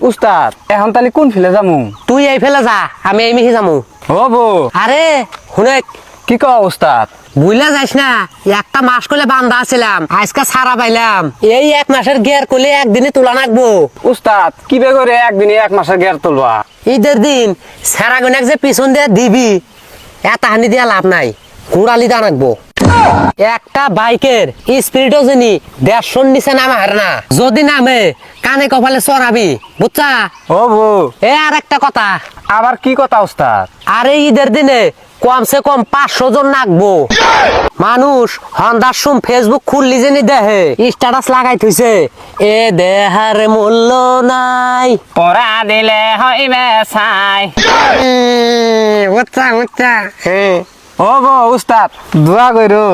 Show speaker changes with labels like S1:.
S1: উস্তাদ এখন তাহলে কোন ফেলে যামু?
S2: তুই এই ফেলে যা, আমি এই মিহি যামু।
S1: হবো।
S2: আরে শুনে
S1: কি কও উস্তাদ?
S2: বুঝলা যাইস না, একটা মাস করলে বান্ধা আছিলাম, আজকে সারা পাইলাম। এই এক মাসের গের করলে একদিনে তোলা নাকবো।
S1: উস্তাদ কি বে করে একদিনে এক মাসের গের তুলবা?
S2: ঈদের দিন সারা গনেক যে পিছন দিয়ে দিবি, এত হানি দিয়া লাভ নাই, কুড়ালি দা নাকবো। একটা বাইকের স্পিডও জানি 150 নিচে নামে হারে না, যদি নামে কানে কপালে চড়াবি, বুঝছা?
S1: হবো।
S2: এ আর একটা কথা,
S1: আবার কি কথা উস্তাদ?
S2: আরে ঈদের দিনে কমসে কম 500 জন নাকবো। মানুষ হন্দার সুম ফেসবুক খুললি জেনি দেহে স্ট্যাটাস লাগাই থইছে, এ দেহার মূল্য নাই,
S1: পড়া দিলে হইবে ছাই।
S2: বুঝছা বুঝছা?
S1: হবো উস্তাদ, দোয়া কইরো।